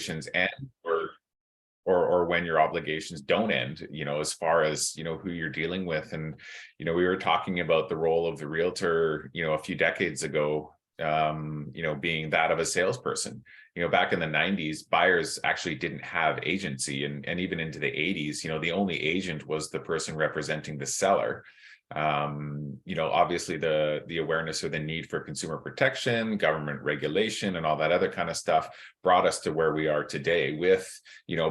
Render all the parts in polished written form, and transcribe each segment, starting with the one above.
obligations end, or when your obligations don't end, as far as, who you're dealing with. And, we were talking about the role of the realtor, a few decades ago, being that of a salesperson. Back in the 90s, buyers actually didn't have agency, and even into the 80s, the only agent was the person representing the seller. Obviously the awareness of the need for consumer protection, government regulation, and all that other kind of stuff brought us to where we are today with,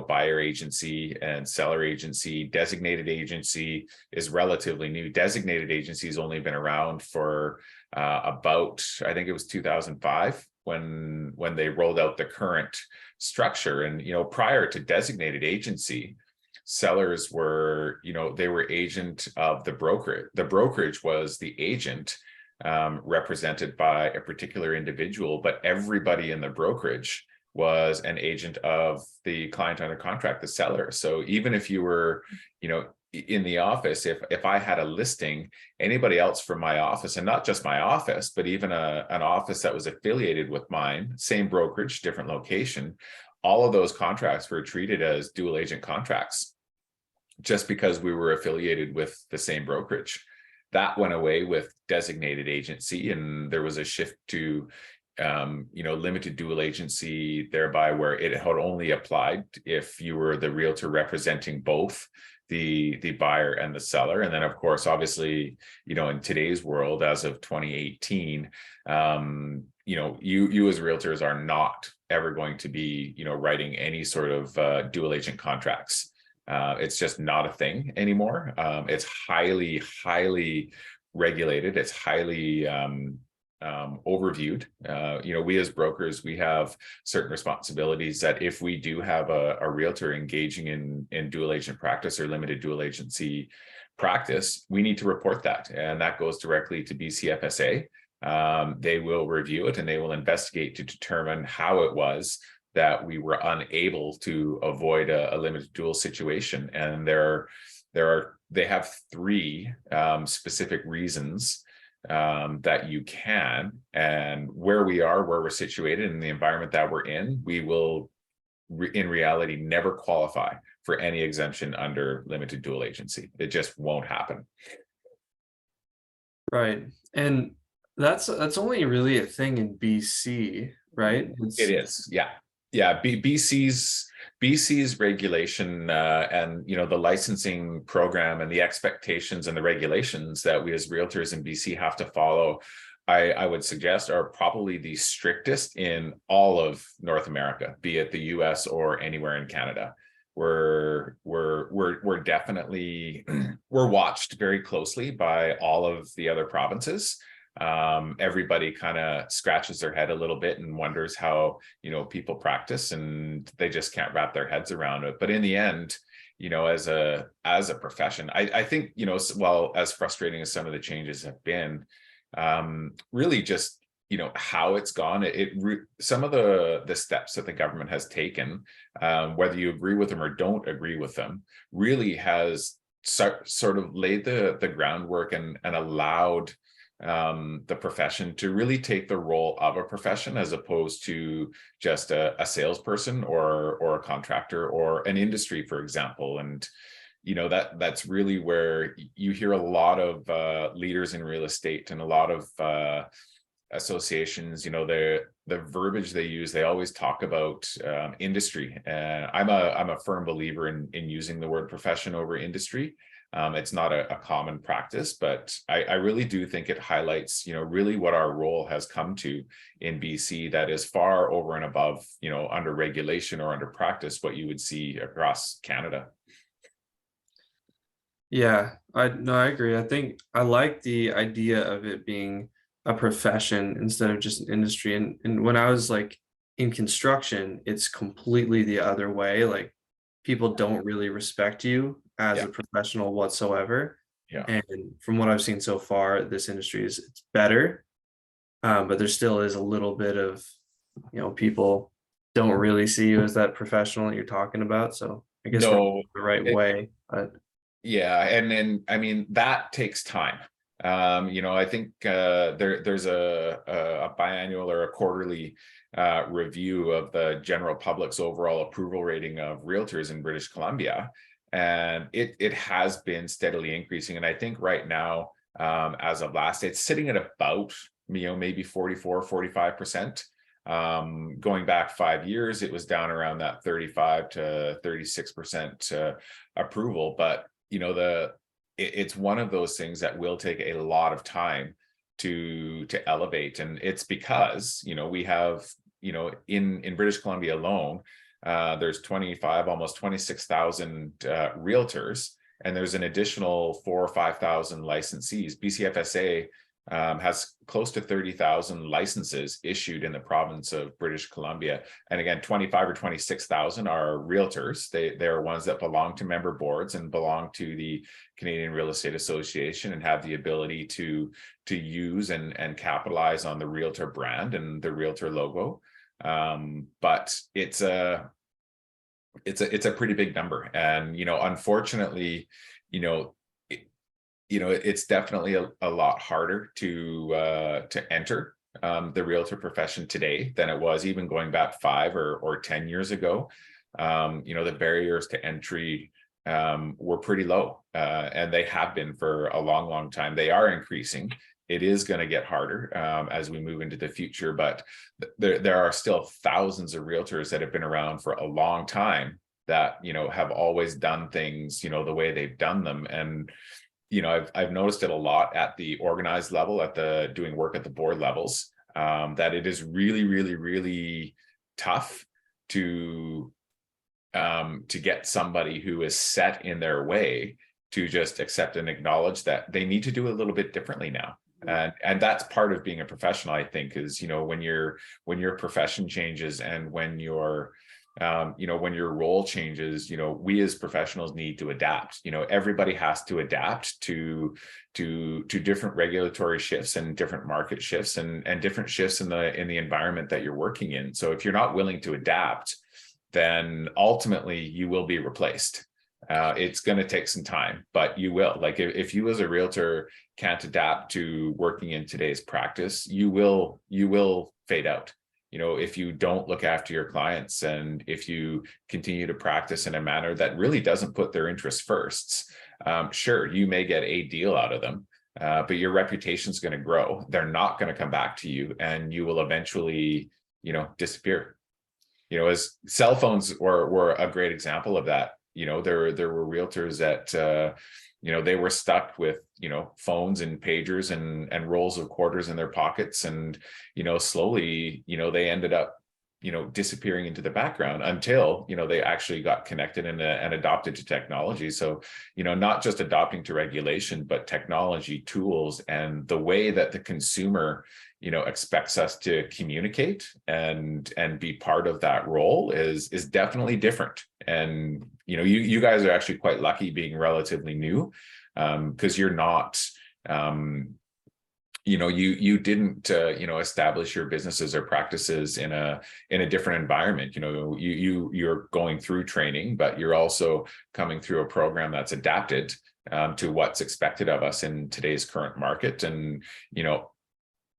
buyer agency and seller agency. Designated agency is relatively new. Designated agency has only been around for about, I think it was 2005 when they rolled out the current structure. And, prior to designated agency, sellers were, they were agent of the brokerage. The brokerage was the agent, represented by a particular individual, but everybody in the brokerage was an agent of the client under contract, the seller. So even if you were, in the office, if I had a listing, anybody else from my office, and not just my office, but even an office that was affiliated with mine, same brokerage, different location, all of those contracts were treated as dual agent contracts, just because we were affiliated with the same brokerage. That went away with designated agency, and there was a shift to limited dual agency, thereby where it had only applied if you were the realtor representing both the buyer and the seller. And then, of course, obviously, in today's world, as of 2018, you as realtors are not ever going to be, writing any sort of dual agent contracts. It's just not a thing anymore. It's highly, highly regulated. It's highly overviewed. We as brokers, we have certain responsibilities that if we do have a realtor engaging in dual agent practice or limited dual agency practice, we need to report that. And that goes directly to BCFSA. They will review it and they will investigate to determine how it was that we were unable to avoid a limited dual situation. And they have three specific reasons that you can, and where we're situated in the environment that we're in, we will in reality never qualify for any exemption under limited dual agency. It just won't happen. Right. And that's only really a thing in BC, right? It is. Yeah. Yeah. BC's regulation and the licensing program and the expectations and the regulations that we as realtors in BC have to follow, I would suggest, are probably the strictest in all of North America, be it the US or anywhere in Canada. We're definitely we're watched very closely by all of the other provinces. Everybody kind of scratches their head a little bit and wonders how, people practice, and they just can't wrap their heads around it. But in the end, as a profession, I think, well, as frustrating as some of the changes have been, really just, how it's gone, some of the steps that the government has taken, whether you agree with them or don't agree with them, really has sort of laid the groundwork and allowed the profession to really take the role of a profession, as opposed to just a salesperson or a contractor or an industry, for example. And that's really where you hear a lot of leaders in real estate and a lot of associations, the verbiage they use, they always talk about industry. And I'm a firm believer in using the word profession over industry. It's not a common practice, but I really do think it highlights, really what our role has come to in BC, that is far over and above, under regulation or under practice, what you would see across Canada. Yeah, I agree. I think I like the idea of it being a profession instead of just an industry. And when I was like in construction, it's completely the other way. Like, people don't really respect you as a professional whatsoever. Yeah. And from what I've seen so far, this industry it's better. But there still is a little bit of, people don't really see you as that professional that you're talking about. So I guess we're No, the right way. But yeah. And I mean, that takes time. I think there's a biannual or a quarterly review of the general public's overall approval rating of realtors in British Columbia, and it has been steadily increasing. And I think right now, as of last, it's sitting at about maybe 44-45%. Going back 5 years, it was down around that 35 to 36% approval. But it's one of those things that will take a lot of time to elevate, and it's because we have in British Columbia alone, there's 25, almost 26,000 realtors, and there's an additional 4,000 or 5,000 licensees. BCFSA has close to 30,000 licenses issued in the province of British Columbia. And again, 25 or 26,000 are realtors. They are ones that belong to member boards and belong to the Canadian Real Estate Association and have the ability to use and capitalize on the realtor brand and the realtor logo. But it's a pretty big number. And, unfortunately, it's definitely a lot harder to enter the realtor profession today than it was even going back 5 or 10 years ago. The barriers to entry were pretty low, and they have been for a long, long time. They are increasing. It is going to get harder as we move into the future, but there are still thousands of realtors that have been around for a long time that have always done things the way they've done them. And I've noticed it a lot at the organized level, at the doing work at the board levels, that it is really, really, really tough to get somebody who is set in their way to just accept and acknowledge that they need to do a little bit differently now. And that's part of being a professional, I think, is when your profession changes and when your role changes, we as professionals need to adapt. Everybody has to adapt to different regulatory shifts and different market shifts and different shifts in the environment that you're working in. So if you're not willing to adapt, then ultimately you will be replaced. It's going to take some time, but you will. Like if you as a realtor can't adapt to working in today's practice, you will fade out. If you don't look after your clients and if you continue to practice in a manner that really doesn't put their interests first, sure, you may get a deal out of them, but your reputation is going to grow. They're not going to come back to you, and you will eventually, disappear. As cell phones were a great example of that. There were realtors that they were stuck with phones and pagers and rolls of quarters in their pockets, and slowly they ended up disappearing into the background until they actually got connected and adopted to technology. So not just adopting to regulation, but technology tools and the way that the consumer expects us to communicate and be part of that role is definitely different. And you guys are actually quite lucky being relatively new, because you're not you didn't establish your businesses or practices in a different environment. You're going through training, but you're also coming through a program that's adapted to what's expected of us in today's current market. And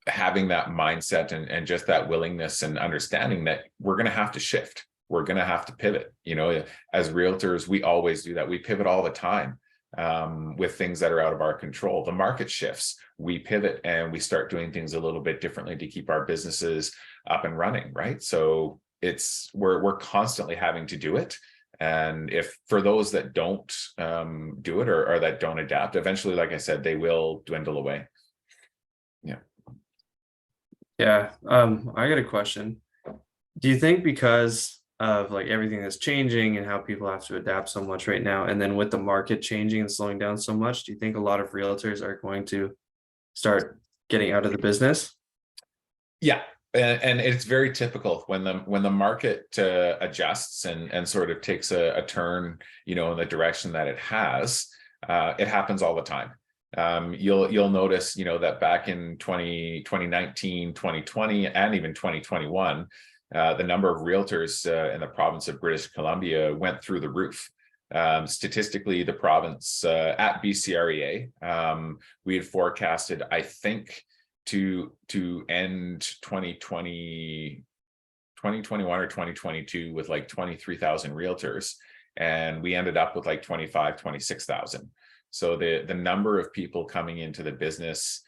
having that mindset and just that willingness and understanding that we're going to have to shift, we're going to have to pivot. As realtors, we always do that. We pivot all the time with things that are out of our control. The market shifts, we pivot and we start doing things a little bit differently to keep our businesses up and running, right? So we're constantly having to do it. And if for those that don't do it or that don't adapt, eventually, like I said, they will dwindle away. Yeah. I got a question. Do you think because of like everything that's changing and how people have to adapt so much right now, and then with the market changing and slowing down so much, do you think a lot of realtors are going to start getting out of the business? Yeah. And it's very typical when the market adjusts and sort of takes a turn, in the direction that it has. It happens all the time. You'll notice, that back in 2019, 2020, and even 2021, the number of realtors in the province of British Columbia went through the roof. Statistically, the province at BCREA, we had forecasted, I think, to end 2021 or 2022 with like 23,000 realtors, and we ended up with like 26,000. So the number of people coming into the business,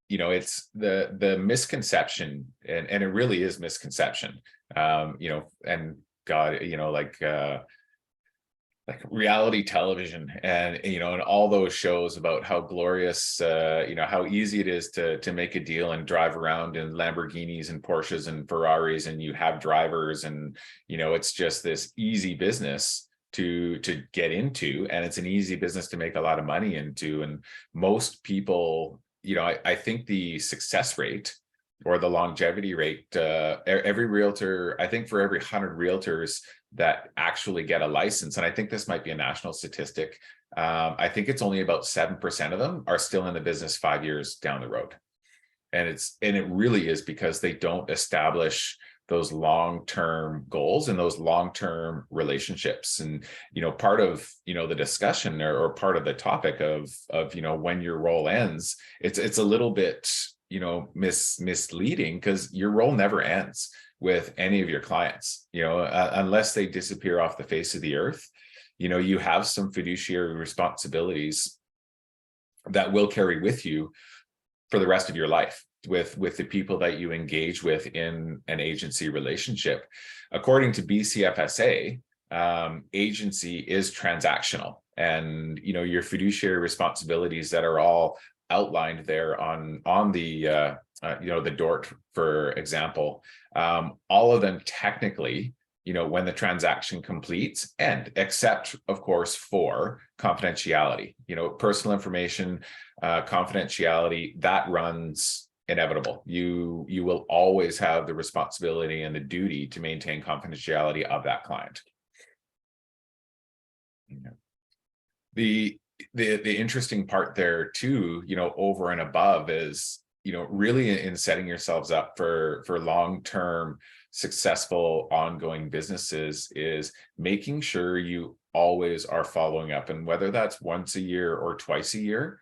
it's the misconception, and it really is misconception, and God, like reality television, and and all those shows about how glorious, how easy it is to make a deal and drive around in Lamborghinis and Porsches and Ferraris, and you have drivers, and it's just this easy business to get into, and it's an easy business to make a lot of money into. And most people, I think the success rate or the longevity rate, every realtor, I think for every 100 realtors that actually get a license, and I think this might be a national statistic, I think it's only about 7% of them are still in the business 5 years down the road. And it really is because they don't establish those long-term goals and those long-term relationships. And part of the discussion, or part of the topic of when your role ends, it's a little bit misleading, because your role never ends with any of your clients, unless they disappear off the face of the earth. You have some fiduciary responsibilities that will carry with you for the rest of your life with the people that you engage with in an agency relationship. According to BCFSA, agency is transactional, and your fiduciary responsibilities that are all outlined there on the the DORT, for example, all of them technically, when the transaction completes, end, except of course for confidentiality. Personal information, confidentiality, that runs inevitable. You will always have the responsibility and the duty to maintain confidentiality of that client. The interesting part there too, over and above, is really in setting yourselves up for long-term successful ongoing businesses, is making sure you always are following up, and whether that's once a year or twice a year,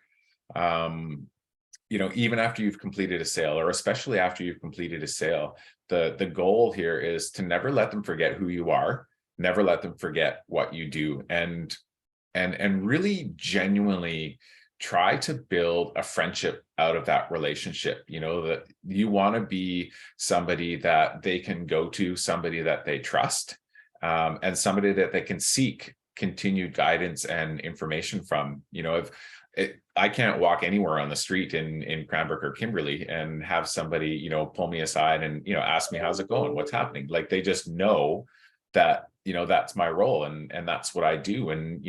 even after you've completed a sale, or especially after you've completed a sale, the goal here is to never let them forget who you are, never let them forget what you do, and really genuinely try to build a friendship out of that relationship. That you want to be somebody that they can go to, somebody that they trust, and somebody that they can seek continued guidance and information from. I can't walk anywhere on the street in Cranbrook or Kimberley and have somebody, pull me aside and, ask me, how's it going? What's happening? Like, they just know that, that's my role, and that's what I do. And,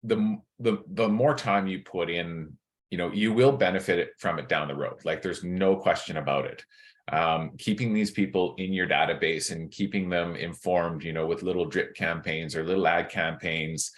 the more time you put in, you will benefit from it down the road. Like, there's no question about it. Keeping these people in your database and keeping them informed, with little drip campaigns or little ad campaigns,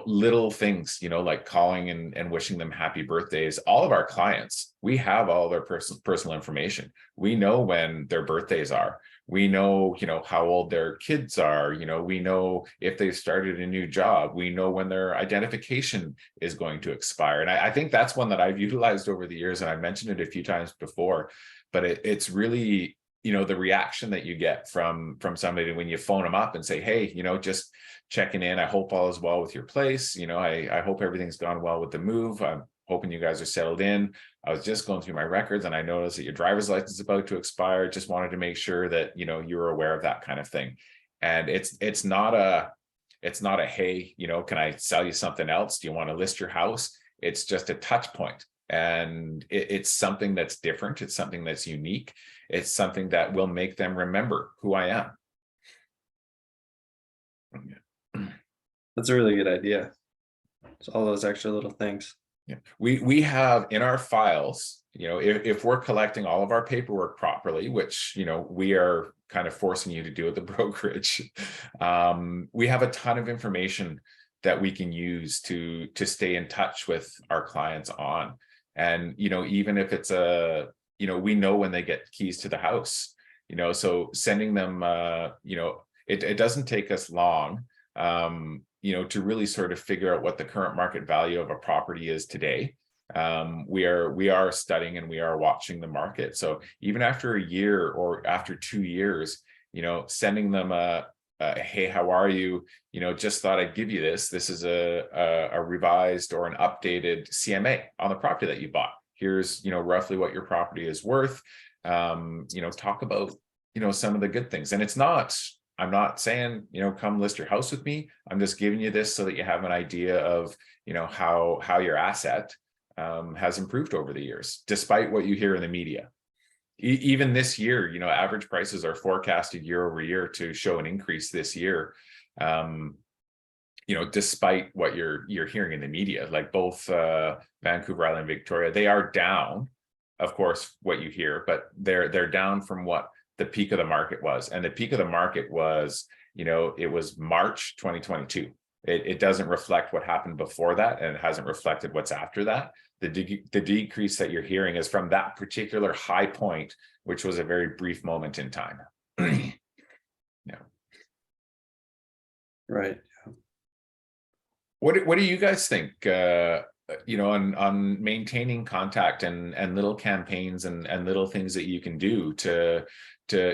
little things, like calling and wishing them happy birthdays. All of our clients, we have all their personal information. We know when their birthdays are. We know, how old their kids are. We know if they've started a new job. We know when their identification is going to expire. And I think that's one that I've utilized over the years, and I've mentioned it a few times before, but it's really, the reaction that you get from somebody when you phone them up and say, hey, just checking in. I hope all is well with your place. I hope everything's gone well with the move. I'm hoping you guys are settled in. I was just going through my records and I noticed that your driver's license is about to expire. Just wanted to make sure that, you were aware of that kind of thing. And it's not a, hey, can I sell you something else? Do you want to list your house? It's just a touch point. And it's something that's different. It's something that's unique. It's something that will make them remember who I am. That's a really good idea. It's all those extra little things. Yeah, we have in our files, if we're collecting all of our paperwork properly, which, we are kind of forcing you to do at the brokerage, we have a ton of information that we can use to stay in touch with our clients on. And, even if it's we know when they get keys to the house, so sending them, it doesn't take us long, to really sort of figure out what the current market value of a property is today. We are studying and we are watching the market. So even after a year or after 2 years, sending them hey, how are you? Just thought I'd give you this. This is a revised or an updated CMA on the property that you bought. Here's, roughly what your property is worth. Talk about, some of the good things. And I'm not saying, come list your house with me. I'm just giving you this so that you have an idea of, how your asset has improved over the years, despite what you hear in the media. Even this year, average prices are forecasted year over year to show an increase this year. Despite what you're hearing in the media, like both Vancouver Island, Victoria, they are down, of course, what you hear, but they're down from what the peak of the market was. And the peak of the market was, it was March 2022. It doesn't reflect what happened before that, and it hasn't reflected what's after that. The decrease that you're hearing is from that particular high point, which was a very brief moment in time. Yeah. Right. What do you guys think? On maintaining contact and little campaigns and little things that you can do to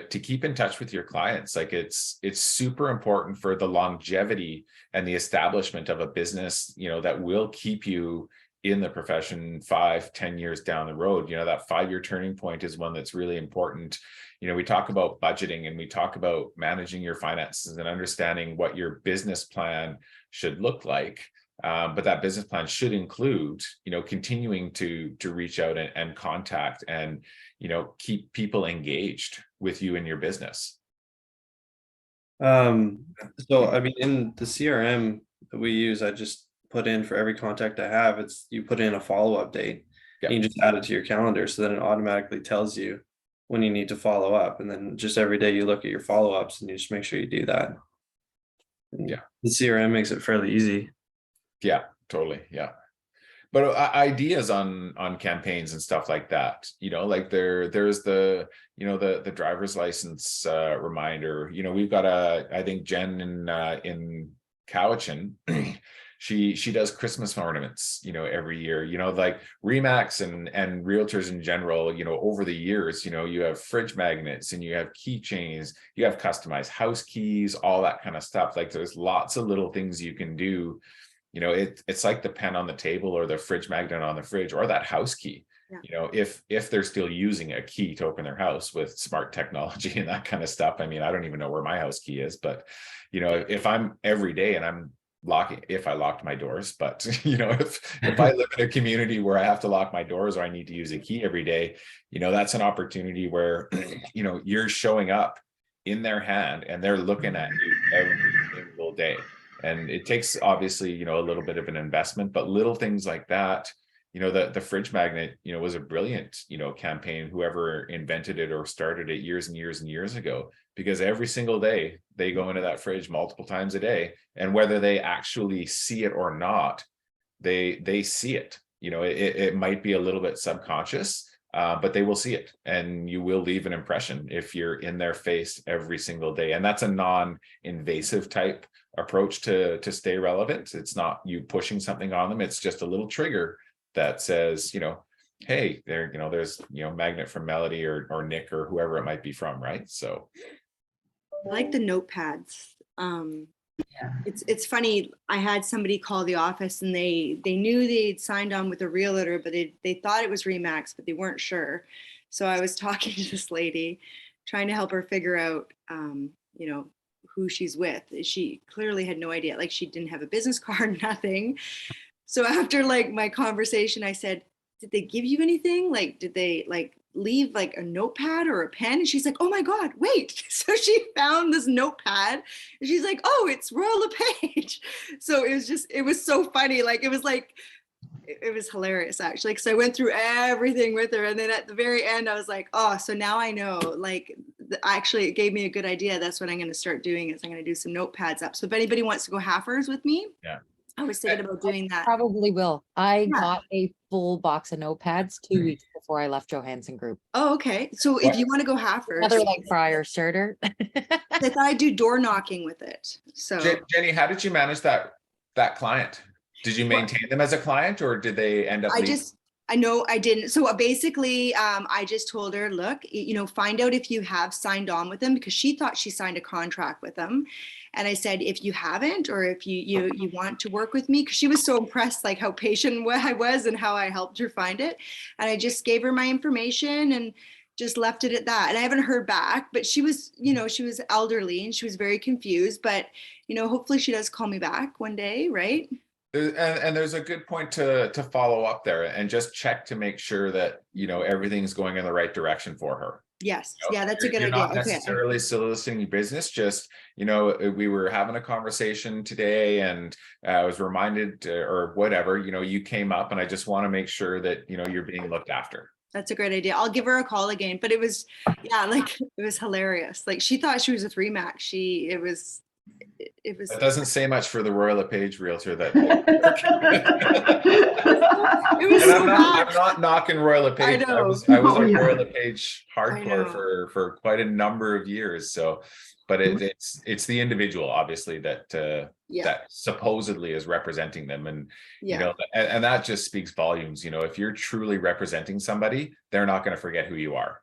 keep in touch with your clients. Like it's super important for the longevity and the establishment of a business, that will keep you in the profession 5-10 years down the road. That 5-year turning point is one that's really important. We talk about budgeting and we talk about managing your finances and understanding what your business plan should look like. But that business plan should include, continuing to reach out and contact and, keep people engaged with you and your business. So I mean, in the CRM that we use, I just put in for every contact I have, you put in a follow-up date. Yeah. And you just add it to your calendar, so then it automatically tells you when you need to follow up. And then just every day you look at your follow-ups and you just make sure you do that. And Yeah. the CRM makes it fairly easy. Yeah, totally. Yeah. But ideas on campaigns and stuff like that, like there's the, the driver's license reminder. We've got I think Jen in Cowichan, she does Christmas ornaments, every year, like Remax and realtors in general, over the years, you have fridge magnets and you have keychains, you have customized house keys, all that kind of stuff. Like there's lots of little things you can do. It's like the pen on the table or the fridge magnet on the fridge or that house key. Yeah. If they're still using a key to open their house with smart technology and that kind of stuff. I mean, I don't even know where my house key is, but if I'm every day and I'm locking, if I locked my doors, but if I live in a community where I have to lock my doors or I need to use a key every day, that's an opportunity where you're showing up in their hand and they're looking at you every single day. And it takes obviously, a little bit of an investment, but little things like that, the fridge magnet, was a brilliant, campaign, whoever invented it or started it years and years and years ago, because every single day they go into that fridge multiple times a day. And whether they actually see it or not, they see it. It might be a little bit subconscious, but they will see it and you will leave an impression if you're in their face every single day. And that's a non-invasive type approach to stay relevant. It's not you pushing something on them. It's just a little trigger that says, hey, there's, magnet from Melody or Nick or whoever it might be from, right? So I like the notepads. Yeah. It's funny. I had somebody call the office and they knew they'd signed on with a realtor, but they thought it was Remax, but they weren't sure. So I was talking to this lady, trying to help her figure out, who she's with. She clearly had no idea. Like she didn't have a business card, nothing. So after my conversation, I said, "Did they give you anything? Like, did they leave a notepad or a pen?" And she's like, "Oh my God, wait." So she found this notepad and she's like, "Oh, it's Royal LePage." So it was so funny. It was hilarious actually. Cause I went through everything with her. And then at the very end, I was like, oh, so now I know, actually it gave me a good idea. That's what I'm going to start doing is I'm going to do some notepads up. So if anybody wants to go halfers with me, yeah, I was thinking about doing that. Probably will. I Yeah. got a full box of notepads 2 weeks before I left Johansson Group. Oh, okay. So if you want to go half first, Another like fryer starter. I thought I'd do door knocking with it. So Jenny, how did you manage that client? Did you maintain them as a client, or did they end up leaving? I know I didn't. So basically, I just told her, look, find out if you have signed on with them, because she thought she signed a contract with them. And I said, if you haven't, or if you want to work with me, because she was so impressed, like how patient I was and how I helped her find it. And I just gave her my information and just left it at that. And I haven't heard back, but she was, she was elderly and she was very confused, but, hopefully she does call me back one day. Right. And there's a good point to follow up there and just check to make sure that, everything's going in the right direction for her. Yes. Yeah, that's a good idea. Not necessarily soliciting business, just, we were having a conversation today and I was reminded or whatever, you came up, and I just want to make sure that, you're being looked after. That's a great idea. I'll give her a call again, but it was hilarious. Like she thought she was a 3Max. It was. That doesn't say much for the Royal LePage realtor that. It was so bad. I'm not knocking Royal LePage. I was a Royal LePage hardcore for quite a number of years. So, but it's the individual, obviously, that supposedly is representing them, and and that just speaks volumes. If you're truly representing somebody, they're not going to forget who you are.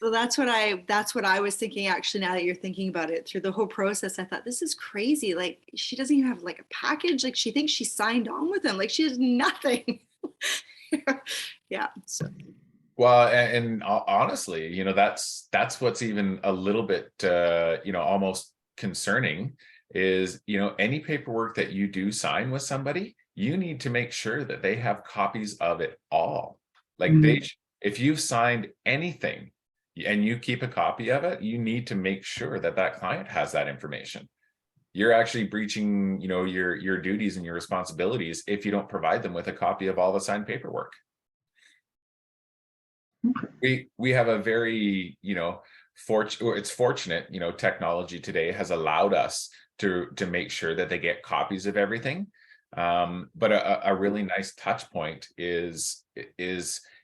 So that's what I was thinking, actually. Now that you're thinking about it, through the whole process, I thought, this is crazy. Like, she doesn't even have like a package. Like, she thinks she signed on with him. Like, she has nothing. Yeah. So. Well, and honestly, that's what's even a little bit, almost concerning is, any paperwork that you do sign with somebody, you need to make sure that they have copies of it all. Like if you've signed anything, and you keep a copy of it, you need to make sure that client has that information. You're actually breaching, your duties and your responsibilities if you don't provide them with a copy of all the signed paperwork. We have a very, it's fortunate, technology today has allowed us to make sure that they get copies of everything. But a really nice touch point is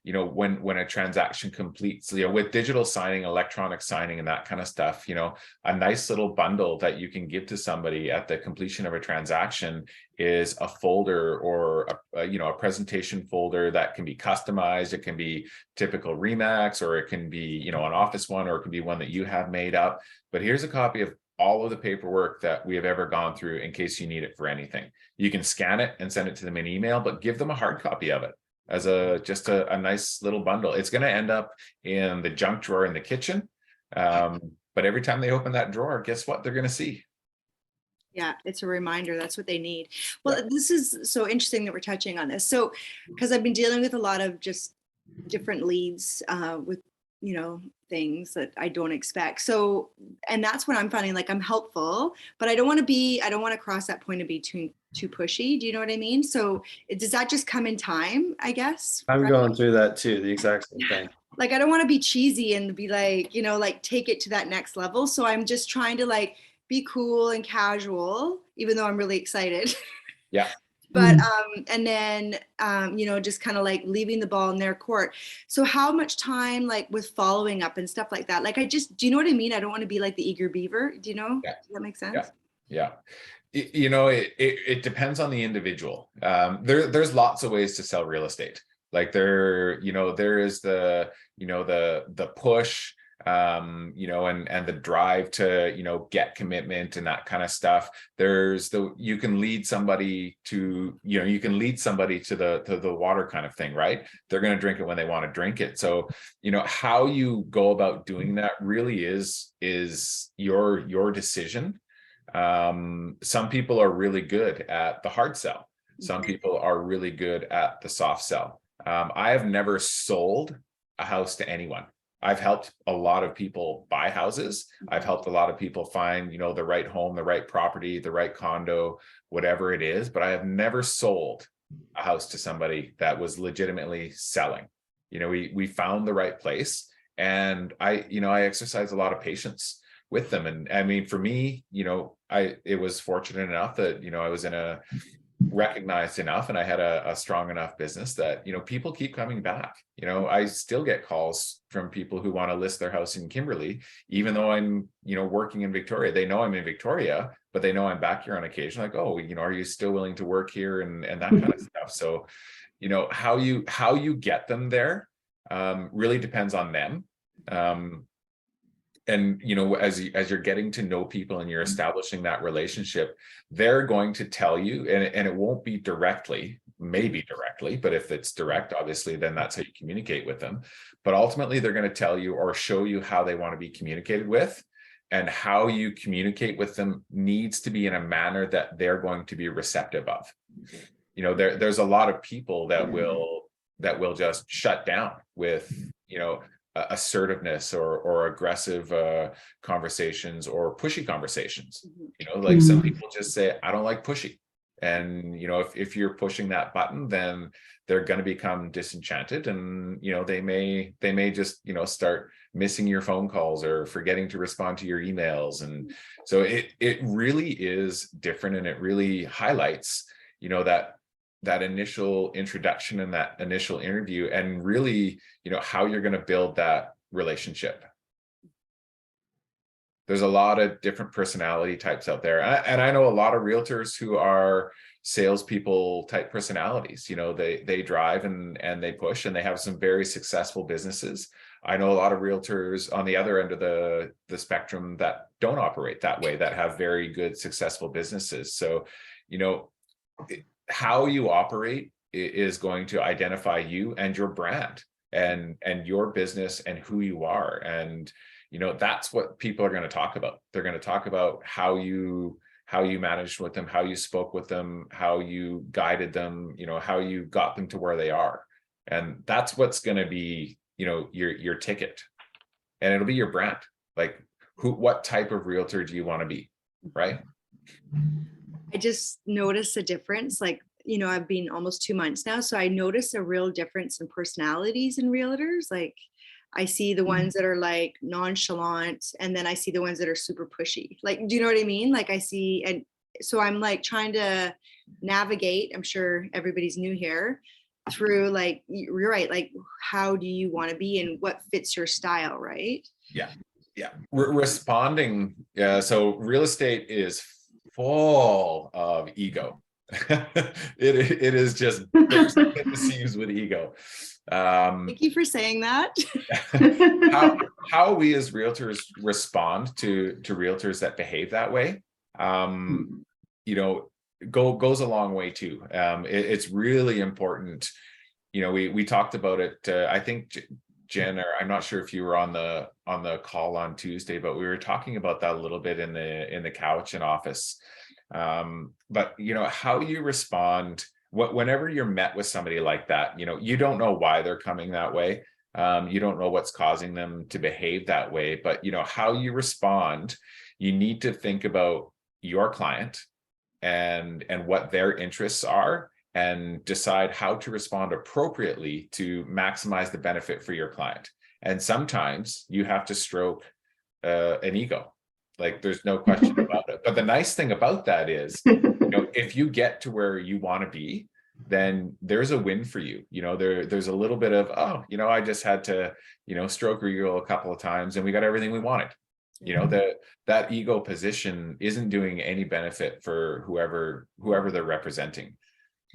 when a transaction completes, with digital signing, electronic signing, and that kind of stuff, a nice little bundle that you can give to somebody at the completion of a transaction is a folder or a presentation folder that can be customized. It can be typical Remax, or it can be, an office one, or it can be one that you have made up. But here's a copy of all of the paperwork that we have ever gone through in case you need it for anything. You can scan it and send it to them in email, but give them a hard copy of it as just a nice little bundle. It's going to end up in the junk drawer in the kitchen. But every time they open that drawer, guess what they're going to see? Yeah, it's a reminder. That's what they need. Well, This is so interesting that we're touching on this. So, because I've been dealing with a lot of just different leads with, things that I don't expect. So, and that's what I'm finding, like, I'm helpful, but I don't want to cross that point of being too pushy. Do you know what I mean? So does that just come in time, I guess? I'm going through that too, the exact same thing. Like, I don't want to be cheesy and be like, like take it to that next level. So I'm just trying to like be cool and casual, even though I'm really excited. Yeah. But, and then, just kind of like leaving the ball in their court. So how much time, like with following up and stuff like that? Like, do you know what I mean? I don't want to be like the eager beaver. Do you know? Yeah. Does that make sense? Yeah. It depends on the individual. There's lots of ways to sell real estate. Like there is the push, and the drive to, get commitment and that kind of stuff. You can lead somebody to the water kind of thing, right? They're going to drink it when they want to drink it. So, how you go about doing that really is your decision. Some people are really good at the hard sell. Some people are really good at the soft sell. I have never sold a house to anyone. I've helped a lot of people buy houses. I've helped a lot of people find, the right home, the right property, the right condo, whatever it is, but I have never sold a house to somebody that was legitimately selling. We found the right place, and I exercise a lot of patience with them. And I mean, for me, it was fortunate enough that, I was in recognized enough, and I had a strong enough business that, people keep coming back. I still get calls from people who want to list their house in Kimberley, even though I'm, working in Victoria. They know I'm in Victoria, but they know I'm back here on occasion. Like, oh, are you still willing to work here, and that kind of stuff. So, how you get them there really depends on them. And as you're getting to know people and you're establishing that relationship, they're going to tell you, and it won't be directly, maybe directly, but if it's direct, obviously, then that's how you communicate with them. But ultimately, they're going to tell you or show you how they want to be communicated with, and how you communicate with them needs to be in a manner that they're going to be receptive of. There's a lot of people that will just shut down with, assertiveness or aggressive conversations or pushy conversations. Like some people just say, I don't like pushy. And, if you're pushing that button, then they're going to become disenchanted, and, they may just, start missing your phone calls or forgetting to respond to your emails. And so it really is different, and it really highlights, that initial introduction and that initial interview, and really, how you're going to build that relationship. There's a lot of different personality types out there. And I know a lot of realtors who are salespeople type personalities. They drive and they push, and they have some very successful businesses. I know a lot of realtors on the other end of the spectrum that don't operate that way, that have very good, successful businesses. So, how you operate is going to identify you and your brand and your business and who you are. And, that's what people are going to talk about. They're going to talk about how you managed with them, how you spoke with them, how you guided them, how you got them to where they are. And that's what's going to be, your ticket, and it'll be your brand. Like what type of realtor do you want to be? Right. I just noticed a difference. Like, I've been almost 2 months now. So I notice a real difference in personalities in realtors. Like I see the ones that are like nonchalant, and then I see the ones that are super pushy. Like, do you know what I mean? Like I see, and so I'm like trying to navigate, I'm sure everybody's new here, through, like, you're right. Like, how do you want to be and what fits your style, right? Yeah. Responding. Yeah. So real estate is full of ego. it is just seized with ego. Thank you for saying that. how we as realtors respond to realtors that behave that way, goes a long way too. It's really important. We talked about it. I think Jen, or I'm not sure if you were on the call on Tuesday, but we were talking about that a little bit in the couch and office. But how you respond whenever you're met with somebody like that, you don't know why they're coming that way. You don't know what's causing them to behave that way, but how you respond, you need to think about your client and what their interests are, and decide how to respond appropriately to maximize the benefit for your client. And sometimes you have to stroke an ego. Like, there's no question about it. But the nice thing about that is, if you get to where you want to be, then there's a win for you. There's a little bit of, I just had to, stroke her ego a couple of times and we got everything we wanted. That ego position isn't doing any benefit for whoever they're representing.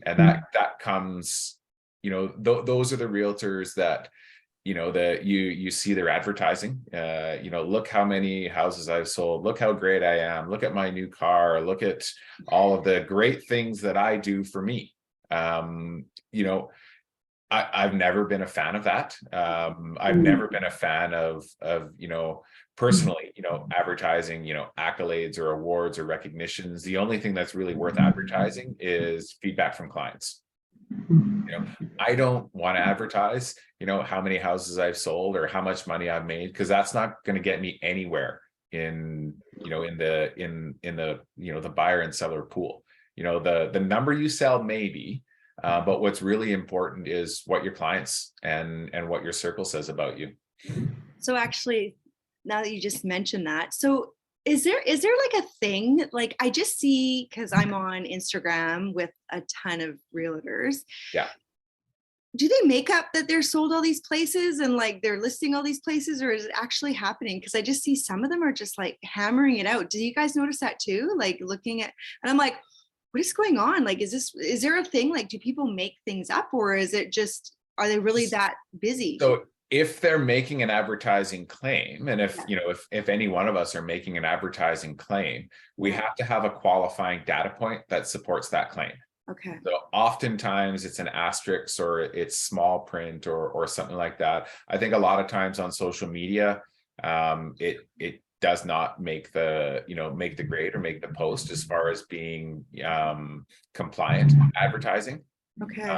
And that comes, those are the realtors that, that you see their advertising. Look how many houses I've sold, look how great I am, look at my new car, look at all of the great things that I do for me. I've never been a fan of that. I've never been a fan of personally, advertising, accolades or awards or recognitions. The only thing that's really worth advertising is feedback from clients. I don't want to advertise, how many houses I've sold or how much money I've made, because that's not going to get me anywhere in the buyer and seller pool. The number you sell maybe, but what's really important is what your clients and what your circle says about you. So actually, now that you just mentioned that, so is there like a thing, like I just see, because I'm on Instagram with a ton of realtors. Yeah. Do they make up that they're sold all these places and like they're listing all these places, or is it actually happening? Because I just see some of them are just like hammering it out. Do you guys notice that too? Like looking at, and I'm like, what is going on? Like, is there a thing? Like, do people make things up, or is it just, are they really that busy? So if they're making an advertising claim, and if, you know, if any one of us are making an advertising claim, we have to have a qualifying data point that supports that claim. Okay. So oftentimes it's an asterisk or it's small print or something like that. I think a lot of times on social media, it does not make the, you know, make the grade or make the post as far as being compliant advertising. Okay.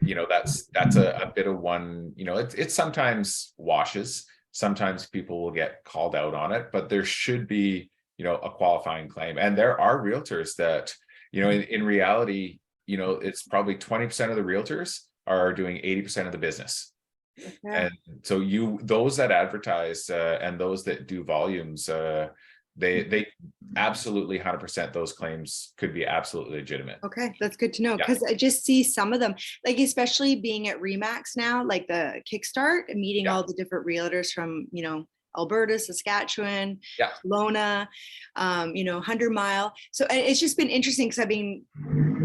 You know, that's a bit of one, you know, it sometimes washes, sometimes people will get called out on it, but there should be, you know, a qualifying claim. And there are realtors that, you know, in reality, you know, it's probably 20% of the realtors are doing 80% of the business. Okay. And so those that advertise and those that do volumes, they absolutely 100% those claims could be absolutely legitimate. Okay, that's good to know, because I just see some of them, like especially being at Remax now, like the Kickstart, and meeting all the different realtors from, you know, Alberta, Saskatchewan, Kelowna, you know, 100 Mile. So it's just been interesting because I've been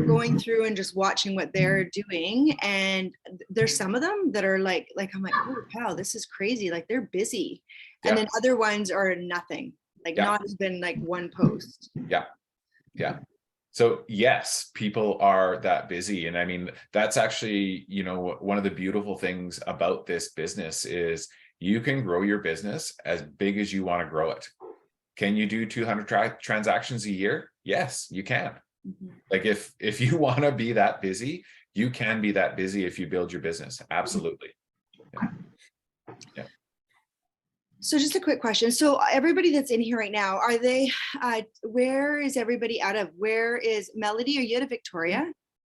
going through and just watching what they're doing, and there's some of them that are like I'm like, oh wow, this is crazy, like they're busy, and then other ones are nothing, like not even like one post. Yeah. So yes, people are that busy. And I mean, that's actually, you know, one of the beautiful things about this business is you can grow your business as big as you want to grow it. Can you do 200 transactions a year? Yes, you can. Like if you want to be that busy, you can be that busy if you build your business. Absolutely. Yeah. So just a quick question. So everybody that's in here right now, are they, where is everybody out of? Where is Melody? Are you out of Victoria?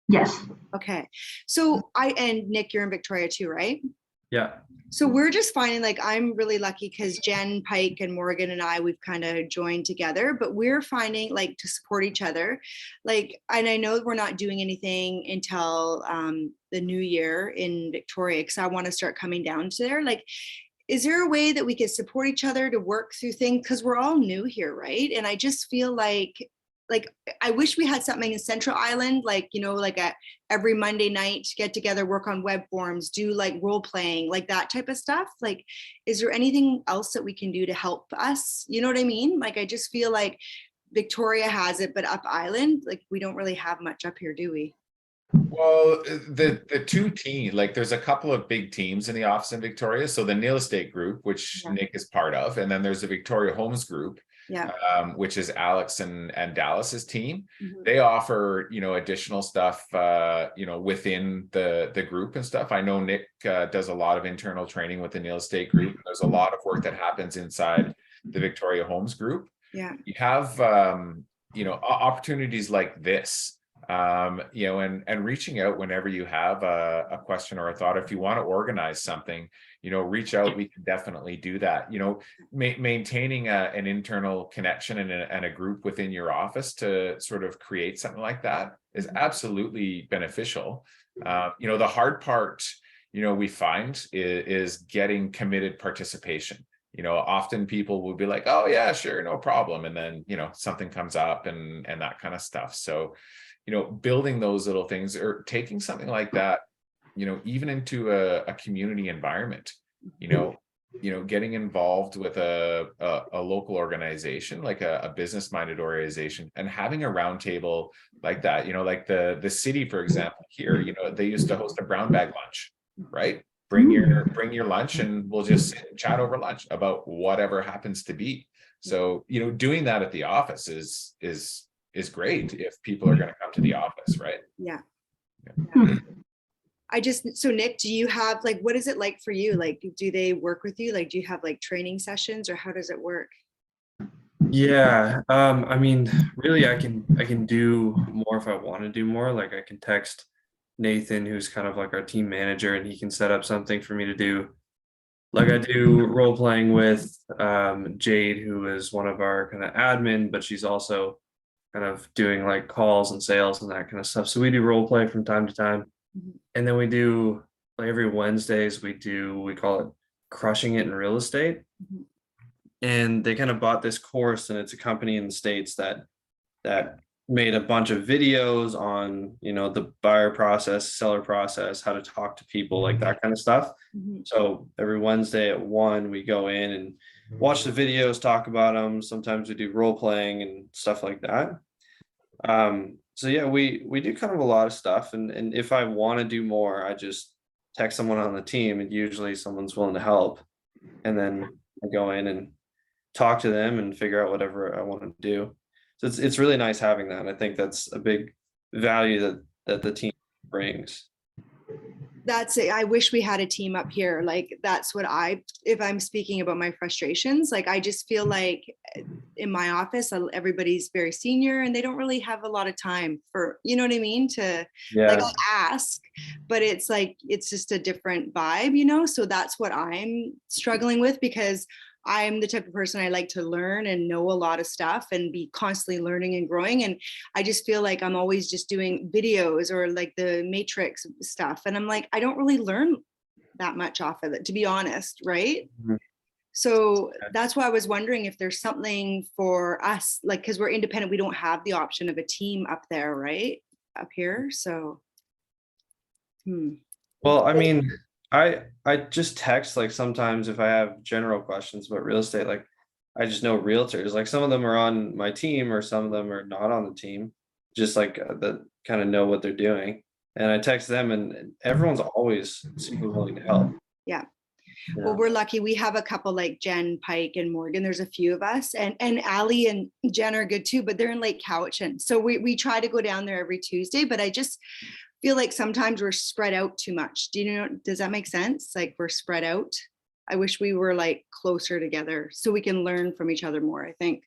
Yes. Okay. So and Nick, you're in Victoria too, right? Yeah. So we're just finding, like, I'm really lucky because Jen Pike and Morgan and I, we've kind of joined together, but we're finding, like, to support each other. Like, and I know we're not doing anything until the new year in Victoria, because I want to start coming down to there. Like, is there a way that we could support each other to work through things? Because we're all new here, right? And I just feel like I wish we had something in Central Island, like, you know, like every Monday night, get together, work on web forms, do like role playing, like that type of stuff. Like, is there anything else that we can do to help us? You know what I mean? Like, I just feel like Victoria has it, but up island, like we don't really have much up here, do we? Well, the two teams, like there's a couple of big teams in the office in Victoria. So the Neil Estate Group, which Nick is part of, and then there's the Victoria Homes Group, which is Alex and Dallas's team. They offer, you know, additional stuff, you know, within the group and stuff. I know Nick does a lot of internal training with the Neil Estate Group. There's a lot of work that happens inside the Victoria Homes Group. Yeah. You have, you know, opportunities like this. You know, and reaching out whenever you have a question or a thought. If you want to organize something, you know, reach out. We can definitely do that. You know, maintaining an internal connection and a group within your office to sort of create something like that is absolutely beneficial. You know, the hard part, you know, we find is getting committed participation. You know, often people will be like, oh yeah, sure, no problem. And then, you know, something comes up and that kind of stuff. So, you know, building those little things or taking something like that, you know, even into a community environment, you know, getting involved with a local organization, like a business-minded organization, and having a roundtable like that, you know, like the city, for example, here, you know, they used to host a brown bag lunch, right? Bring your lunch and we'll just sit and chat over lunch about whatever happens to be. So, you know, doing that at the office is great if people are going to come to the office, right? Yeah. So Nick, do you have, like, what is it like for you? Like, do they work with you? Like, do you have like training sessions, or how does it work? Yeah. I mean, really, I can do more if I want to do more. Like, I can text Nathan, who's kind of like our team manager, and he can set up something for me to do. like I do role playing with Jade, who is one of our kind of admin, but she's also kind of doing like calls and sales and that kind of stuff. So we do role play from time to time. Mhm. And then we do like every Wednesdays we call it crushing it in real estate. Mhm. And they kind of bought this course, and it's a company in the States that made a bunch of videos on, the buyer process, seller process, how to talk to people, like that kind of stuff. Mhm. So every Wednesday at 1, we go in and watch the videos, talk about them. Sometimes we do role playing and stuff like that. So yeah, we do kind of a lot of stuff, and if I want to do more, I just text someone on the team, and usually someone's willing to help, and then I go in and talk to them and figure out whatever I want to do. So it's really nice having that. I think that's a big value that the team brings. That's it. I wish we had a team up here. Like that's what if I'm speaking about my frustrations, like I just feel like in my office, everybody's very senior and they don't really have a lot of time for, you know what I mean? Like Yeah, I'll ask, but it's like, it's just a different vibe, So that's what I'm struggling with, because I'm the type of person I like to learn and know a lot of stuff and be constantly learning and growing. And I just feel like I'm always just doing videos or like the Matrix stuff. And I'm like, I don't really learn that much off of it, to be honest. Right. Mhm. So that's why I was wondering if there's something for us, like, because we're independent, we don't have the option of a team up there, right? Up here. So, Well, I mean, I just text, like, sometimes if I have general questions about real estate, like I just know realtors, like some of them are on my team or some of them are not on the team, just like that kind of know what they're doing. And I text them, and everyone's always super willing to help. yeah. you Well, know? we're lucky. We have a couple like Jen, Pike, and Morgan. There's a few of us, and Allie and Jen are good too, but they're in Lake Cowichan. So we try to go down there every Tuesday, but I just feel like sometimes we're spread out too much. Does that make sense? Like we're spread out. I wish we were like closer together so we can learn from each other more, I think.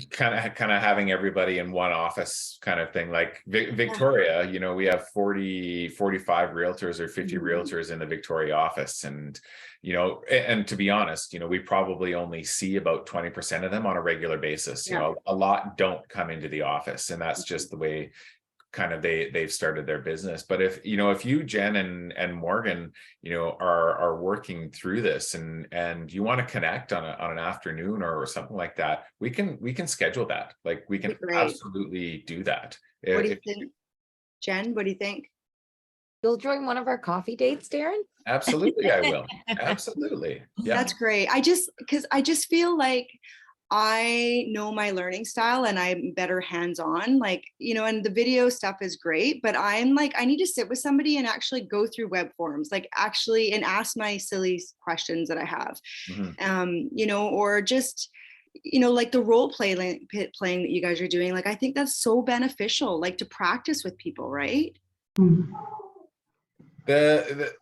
Kind of having everybody in one office kind of thing, like Victoria, we have 45 realtors or 50 Mhm. realtors in the Victoria office, and and to be honest, we probably only see about 20% of them on a regular basis. Yeah. A lot don't come into the office, and that's just the way kind of they've started their business. But if you, Jen and Morgan, are working through this, and you want to connect on an afternoon or something like that, we can schedule that. Like we can Great. absolutely do that. What do you think, Jen? What do you think? You'll join one of our coffee dates, Darren? Absolutely, I will. Absolutely. Yeah. That's great. Because I just feel like I know my learning style and I'm better hands-on, like, and the video stuff is great, but I'm like, I need to sit with somebody and actually go through web forms, like actually, and ask my silly questions that I have, or just, like the role playing that you guys are doing. Like, I think that's so beneficial, like to practice with people, right? The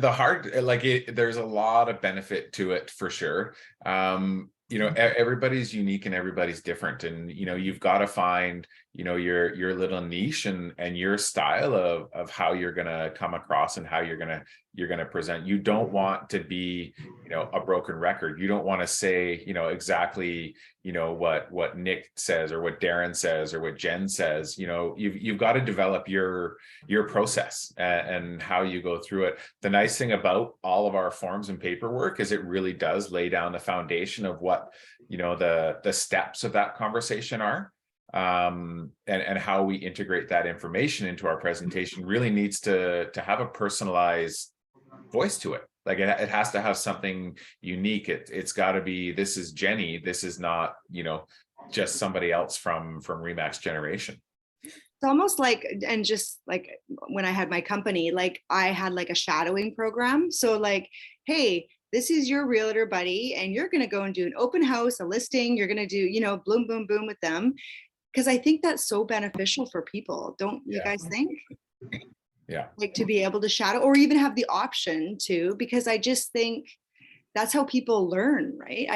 hard, like there's a lot of benefit to it for sure. Everybody's unique and everybody's different, and you've got to find your little niche and your style of how you're gonna come across and how you're gonna present. You don't want to be a broken record. You don't want to say exactly what Nick says or what Darren says or what Jen says. You've got to develop your process and how you go through it. The nice thing about all of our forms and paperwork is it really does lay down the foundation of what the steps of that conversation are, and how we integrate that information into our presentation really needs to have a personalized voice to it. Like it has to have something unique. It's got to be, this is Jenny, this is not just somebody else from Remax Generation. It's almost like, and just like when I had my company, like I had like a shadowing program. So like, hey, this is your realtor buddy, and you're going to go and do an open house, a listing. You're going to do, boom, boom, boom with them. Because I think that's so beneficial for people. Don't you guys think? Yeah. Like to be able to shadow, or even have the option to, because I just think that's how people learn, right?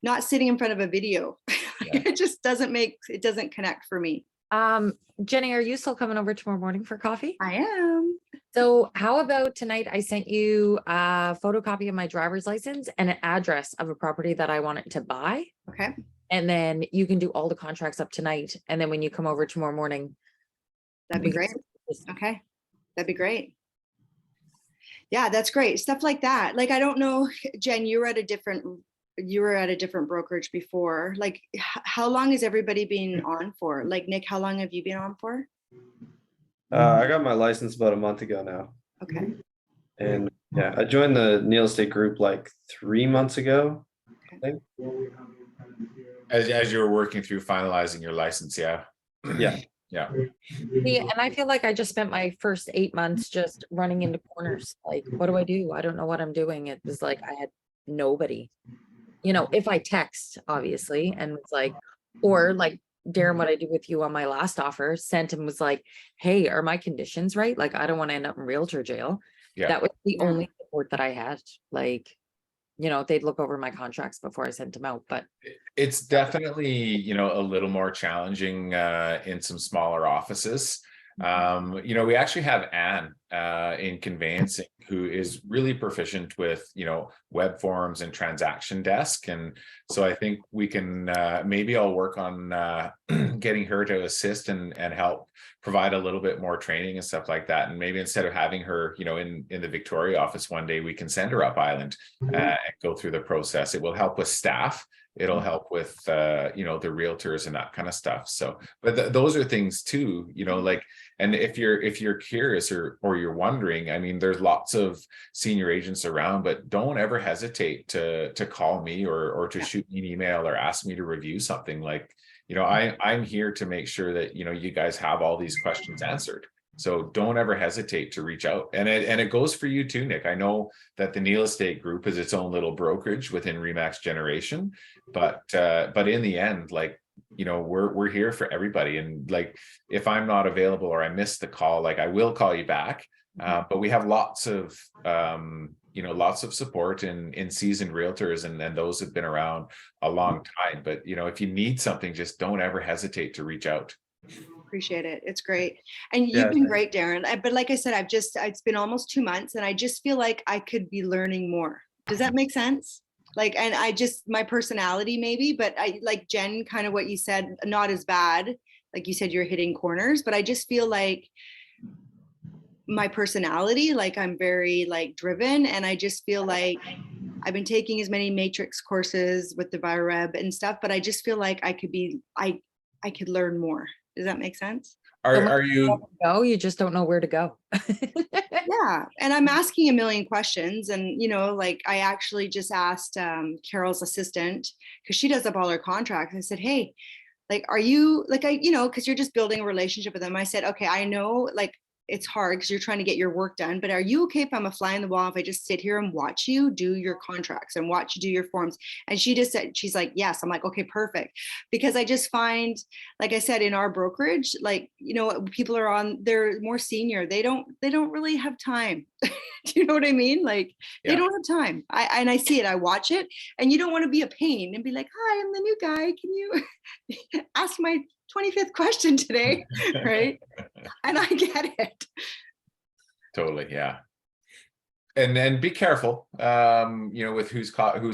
Not sitting in front of a video. It just it doesn't connect for me. Jenny, are you still coming over tomorrow morning for coffee? I am. So how about tonight I sent you a photocopy of my driver's license and an address of a property that I wanted to buy. Okay, And then you can do all the contracts up tonight. And then when you come over tomorrow morning. that'd be we can great. just- Okay, that'd be great. Yeah, that's great. Stuff like that. Like, I don't know, Jen, you were at a different brokerage before. Like, how long has everybody been on for? Like, Nick, how long have you been on for? I got my license about a month ago now. Okay, And yeah, I joined the Neil Estate group like 3 months ago. I think. As you were working through finalizing your license, yeah. Yeah. Yeah. See, and I feel like I just spent my first 8 months just running into corners. Like, what do I do? I don't know what I'm doing. It was like I had nobody. You know, if I text, obviously, and it's like, or like Darren, what I did with you on my last offer, sent him was like, hey, are my conditions right? Like, I don't want to end up in realtor jail. Yeah. That was the Yeah. only support that I had. Like, you know, they'd look over my contracts before I sent them out, but It's definitely, you know, a little more challenging in some smaller offices. You know, we actually have Anne in conveyancing who is really proficient with, you know, web forms and transaction desk. And so I think we can maybe I'll work on getting her to assist and help provide a little bit more training and stuff like that. And maybe instead of having her, you know, in the Victoria office one day, we can send her up island and go through the process. It will help with staff. It'll help with, you know, the realtors and that kind of stuff. So, but those are things too, you know, like, and if you're curious or you're wondering, I mean, there's lots of senior agents around, but don't ever hesitate to call me or to shoot me an email or ask me to review something. Like, you know, I'm here to make sure that, you know, you guys have all these questions answered. So don't ever hesitate to reach out. And it goes for you too, Nick. I know that the Neil Estate Group is its own little brokerage within Remax Generation, but in the end, like, you know, we're here for everybody. And like, if I'm not available or I miss the call, like I will call you back. But we have lots of you know, lots of support in seasoned realtors and those have been around a long time. But you know, if you need something, just don't ever hesitate to reach out. appreciate it. It's great. And Yeah, you've been thanks. great, Darren. But like I said, it's been almost 2 months and I just feel like I could be learning more. Does that make sense? Like, and I just, my personality maybe, but I like Jen, kind of what you said, not as bad. Like you said, you're hitting corners, but I just feel like my personality, like I'm very like driven. And I just feel like I've been taking as many matrix courses with the ViraReb and stuff, but I just feel like I could learn more. Does that make sense? Are you go, you just don't know where to go. Yeah. And I'm asking a million questions. And, you know, like I actually just asked Carol's assistant, because she does up all her contracts. I said, hey, like, are you like, you know, because you're just building a relationship with them. I said, okay, I know like it's hard because you're trying to get your work done, but are you okay if I'm a fly in the wall if I just sit here and watch you do your contracts and watch you do your forms? And she just said, she's like, yes. I'm like, okay, perfect. Because I just find, like I said, in our brokerage, like, you know, people are they're more senior. They don't really have time. Do you know what I mean? Like they don't have time. And I see it, I watch it, and you don't want to be a pain and be like, hi, I'm the new guy. Can you ask my 25th question today? Right. And I get it. Totally, yeah. And be careful, you know, with whose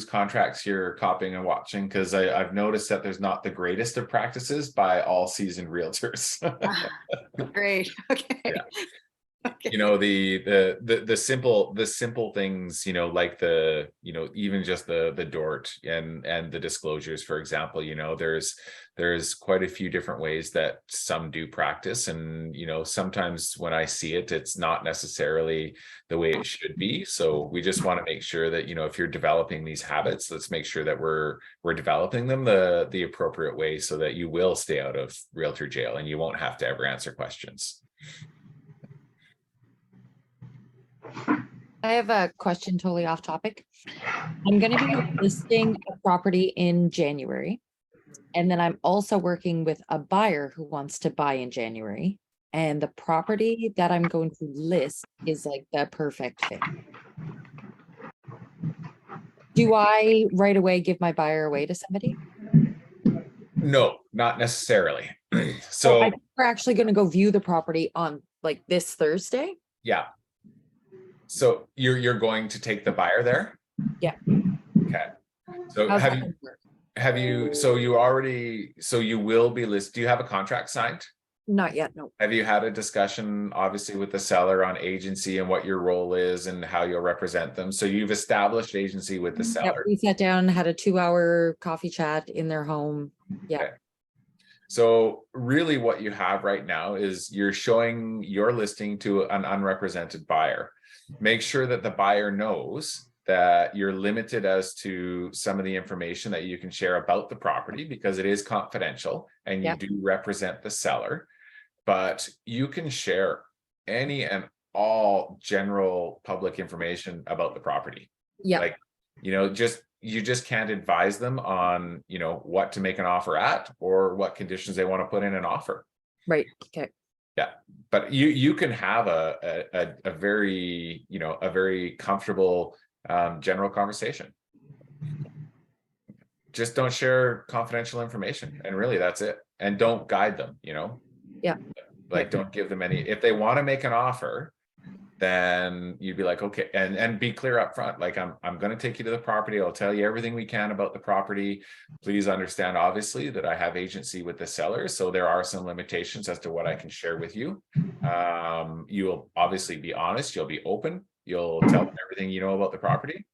contracts you're copying and watching, because I've noticed that there's not the greatest of practices by all seasoned realtors. Great. Okay. Yeah. Okay. You know, the simple things, you know, like you know, even just the DORT and the disclosures, for example, you know, there's quite a few different ways that some do practice. And, you know, sometimes when I see it, it's not necessarily the way it should be. So we just want to make sure that, you know, if you're developing these habits, let's make sure that we're developing them the appropriate way so that you will stay out of realtor jail and you won't have to ever answer questions. I have a question totally off topic. I'm going to be listing a property in January. And then I'm also working with a buyer who wants to buy in January. And the property that I'm going to list is like the perfect fit. Do I right away give my buyer away to somebody? No, not necessarily. So So we're actually going to go view the property on like this Thursday. yeah. So you're going to take the buyer there? Yeah. Okay. So How's have that you gonna work? so you will be listed, do you have a contract signed? Not yet, no. Have you had a discussion, obviously, with the seller on agency and what your role is and how you'll represent them? So you've established agency with the Yep, seller. we sat down, had a 2-hour coffee chat in their home. Yeah. Okay. So really what you have right now is you're showing your listing to an unrepresented buyer. Make sure that the buyer knows that you're limited as to some of the information that you can share about the property because it is confidential and you Yep. do represent the seller, but you can share any and all general public information about the property. Yeah, Like, you just can't advise them on, what to make an offer at or what conditions they want to put in an offer. right, okay. Yeah, but you can have a very, a very comfortable general conversation. Just don't share confidential information, and really that's it. And don't guide them, Yeah. like don't give them any, if they want to make an offer, then you'd be like, okay, and be clear up front. Like, I'm going to take you to the property. I'll tell you everything we can about the property. Please understand, obviously, that I have agency with the seller. So there are some limitations as to what I can share with you. You'll obviously be honest. You'll be open. You'll tell them everything you know about the property.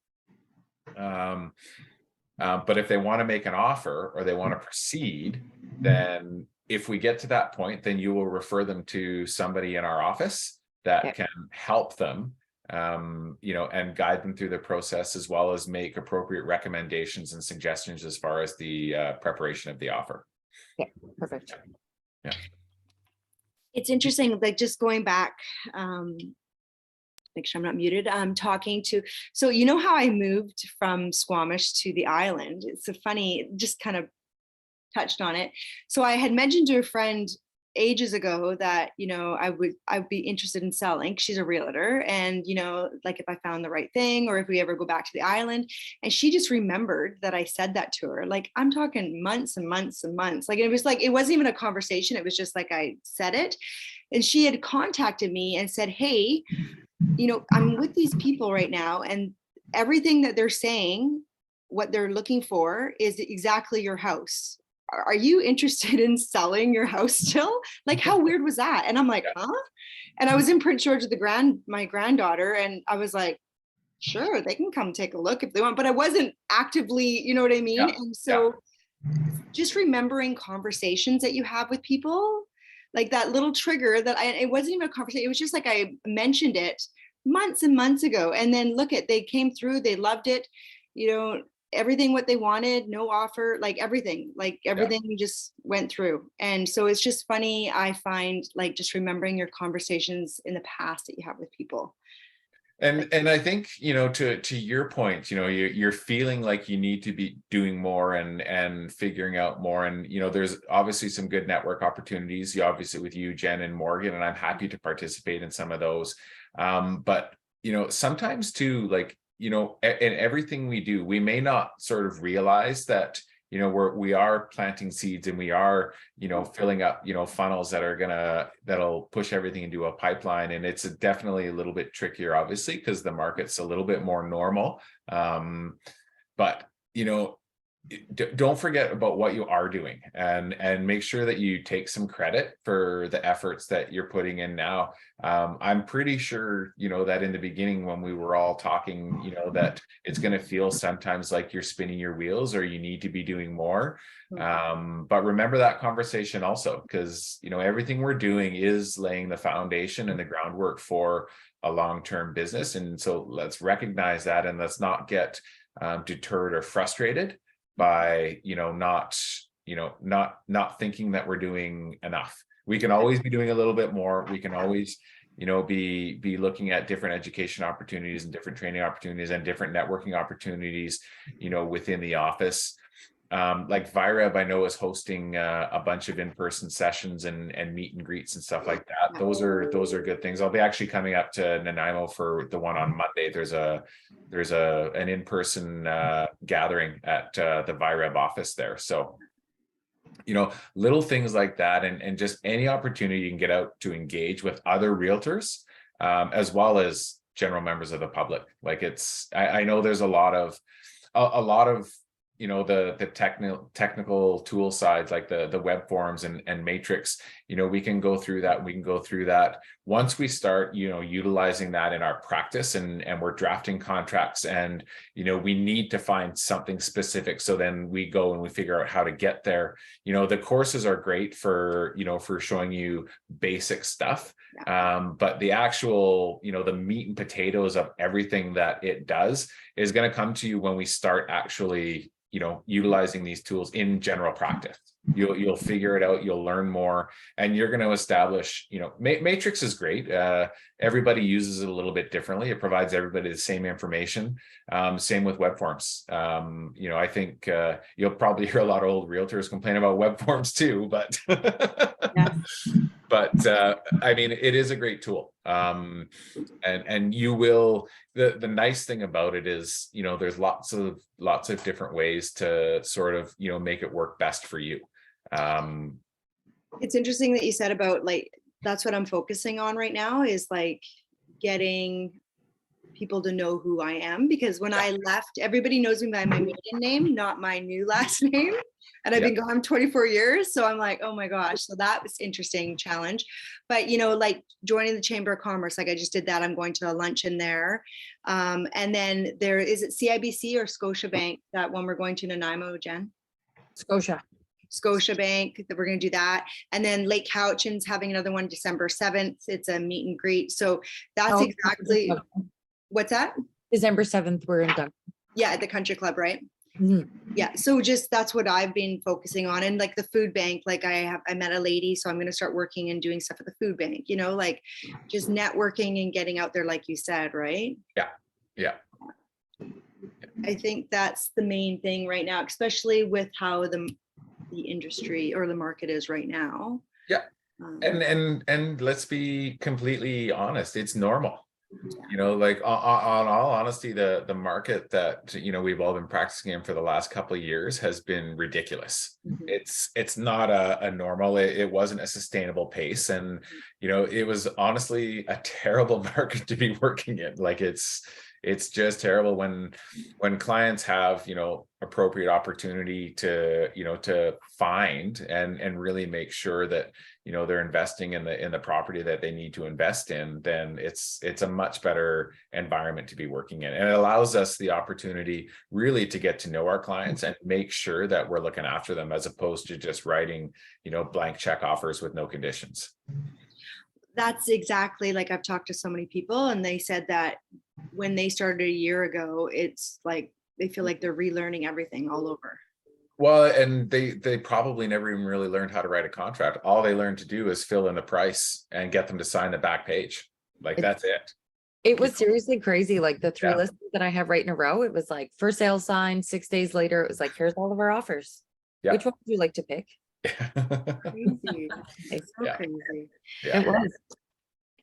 But if they want to make an offer or they want to proceed, then if we get to that point, then you will refer them to somebody in our office that Okay. can help them, and guide them through the process, as well as make appropriate recommendations and suggestions as far as the preparation of the offer. Perfect. It's interesting, like just going back, make sure I'm not muted. I'm talking to, so you know how I moved from Squamish to the island? It's a funny, just kind of touched on it. So I had mentioned to a friend ages ago that, I'd be interested in selling. She's a realtor, and, like if I found the right thing or if we ever go back to the island. And she just remembered that I said that to her. Like, I'm talking months and months and months. Like, it wasn't even a conversation. It was just like I said it. And she had contacted me and said, hey, I'm with these people right now, and everything that they're saying, what they're looking for is exactly your house. Are you interested in selling your house still? Like, how weird was that? And I'm like, huh? And I was in Prince George with my granddaughter, and I was like, sure, they can come take a look if they want, but I wasn't actively, you know what I mean? Yeah, And so just remembering conversations that you have with people, like that little trigger that it wasn't even a conversation. It was just like I mentioned it months and months ago. And then they came through, they loved it, everything what they wanted, no offer, like everything just went through. And so it's just funny. I find, like, just remembering your conversations in the past that you have with people. And I think, to your point, you're feeling like you need to be doing more and figuring out more. And, there's obviously some good network opportunities, obviously with you, Jen and Morgan, and I'm happy to participate in some of those. But, sometimes too, like, in everything we do, we may not sort of realize that, we are planting seeds, and we are, filling up, funnels that'll push everything into a pipeline. And it's definitely a little bit trickier, obviously, because the market's a little bit more normal. But, don't forget about what you are doing, and make sure that you take some credit for the efforts that you're putting in now. I'm pretty sure, that in the beginning when we were all talking, that it's going to feel sometimes like you're spinning your wheels or you need to be doing more. But remember that conversation also, because, everything we're doing is laying the foundation and the groundwork for a long-term business. And so let's recognize that, and let's not get deterred or frustrated by not thinking that we're doing enough. We can always be doing a little bit more. We can always be looking at different education opportunities and different training opportunities and different networking opportunities within the office. Like VIREB, I know, is hosting a bunch of in-person sessions and meet and greets and stuff like that. Those are good things. I'll be actually coming up to Nanaimo for the one on Monday. There's an in-person gathering at the VIREB office there. So, little things like that, and just any opportunity you can get out to engage with other realtors, as well as general members of the public. Like I know there's a lot of you know, the technical tool sides, like the web forms and matrix, you know, we can go through that. Once we start, you know, utilizing that in our practice and we're drafting contracts, and, you know, we need to find something specific. So then we go and we figure out how to get there. You know, the courses are great for, you know, for showing you basic stuff. But the actual, you know, the meat and potatoes of everything that it does is going to come to you when we start actually, you know, utilizing these tools in general practice. You'll figure it out, you'll learn more, and you're going to establish, you know, matrix is great. Everybody uses it a little bit differently. It provides everybody the same information. Same with web forms. You know, I think you'll probably hear a lot of old realtors complain about web forms too, but but I mean, it is a great tool. And you will, the nice thing about it is, you know, there's lots of different ways to sort of, you know, make it work best for you. It's interesting that you said about, like, that's what I'm focusing on right now, is like getting people to know who I am, because when I left, everybody knows me by my maiden name, not my new last name. And I've been gone 24 years. So I'm like, oh my gosh. So that was interesting challenge. But, you know, like joining the Chamber of Commerce, like I just did that. I'm going to a luncheon there. And then there is it CIBC or Scotiabank, that one we're going to Nanaimo, Jen? Scotiabank, that we're going to do that. And then Lake Cowichan's having another one December 7th. It's a meet and greet. So that's exactly, what's that? December 7th, we're in Duncan. Yeah, at the country club, right? Mhm. Yeah, so just that's what I've been focusing on. And like the food bank, like I met a lady, so I'm going to start working and doing stuff at the food bank, you know, like just networking and getting out there, like you said, right? Yeah. I think that's the main thing right now, especially with how the industry or the market is right now. Yeah. And let's be completely honest, it's normal. You know, like on all honesty, the market that, you know, we've all been practicing in for the last couple of years has been ridiculous. It's not a normal, it wasn't a sustainable pace. And, you know, it was honestly a terrible market to be working in. Like it's just terrible when clients have, you know, appropriate opportunity to, you know, to find and really make sure that, you know, they're investing in the property that they need to invest in, then it's a much better environment to be working in. And it allows us the opportunity really to get to know our clients and make sure that we're looking after them, as opposed to just writing, you know, blank check offers with no conditions. That's exactly, like, I've talked to so many people and they said that when they started a year ago, it's like they feel like they're relearning everything all over. Well, and they probably never even really learned how to write a contract. All they learned to do is fill in the price and get them to sign the back page. Like that's it. It was seriously crazy. Like the 3 Yeah. listings that I have right in a row, it was like for sale sign, 6 days later, it was like, here's all of our offers. Yeah. Which one would you like to pick? Crazy. It's so Yeah. crazy. Yeah. It was.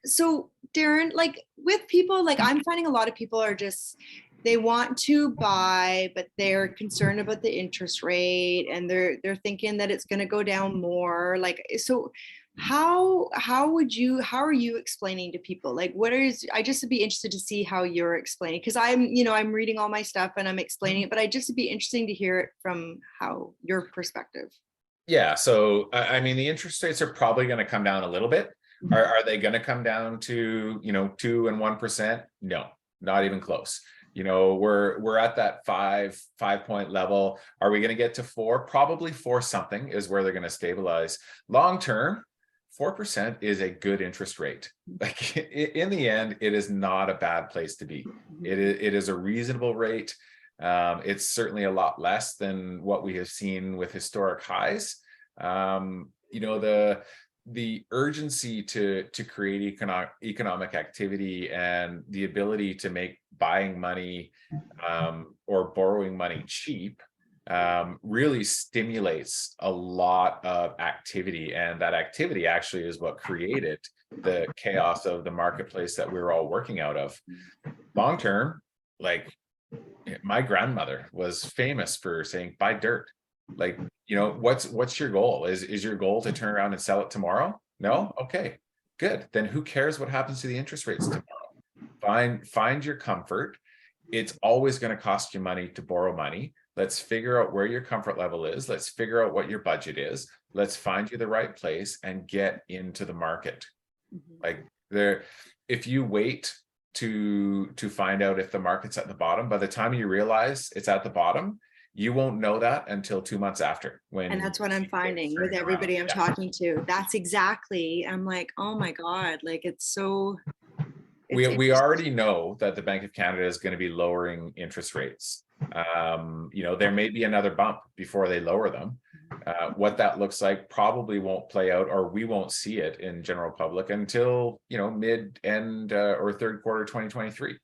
So Darren, like with people, like I'm finding a lot of people are just, they want to buy, but they're concerned about the interest rate and they're thinking that it's going to go down more. Like, so how are you explaining to people? Like, I just would be interested to see how you're explaining, because I'm reading all my stuff and I'm explaining it, but I just would be interesting to hear it from how your perspective. Yeah. So, I mean, the interest rates are probably going to come down a little bit. Are they going to come down to, 2 and 1%? No, not even close. You know, we're at that 5-point level. Are we going to get to 4? Probably 4 something is where they're going to stabilize. Long term, 4% is a good interest rate. Like in the end, it is not a bad place to be. It is a reasonable rate. It's certainly a lot less than what we have seen with historic highs. The urgency to create economic activity and the ability to make buying money or borrowing money cheap really stimulates a lot of activity. And that activity actually is what created the chaos of the marketplace that we're all working out of. Long term, like my grandmother was famous for saying, buy dirt. Like, what's your goal? Is your goal to turn around and sell it tomorrow? No? Okay, good. Then who cares what happens to the interest rates tomorrow? Find your comfort. It's always going to cost you money to borrow money. Let's figure out where your comfort level is. Let's figure out what your budget is. Let's find you the right place and get into the market. Like if you wait to find out if the market's at the bottom, by the time you realize it's at the bottom, you won't know that until 2 months after. And that's what I'm finding with everybody I'm talking to. That's exactly, I'm like, oh my God, like it's so. We already know that the Bank of Canada is going to be lowering interest rates. There may be another bump before they lower them. What that looks like probably won't play out, or we won't see it in general public until mid end or third quarter 2023.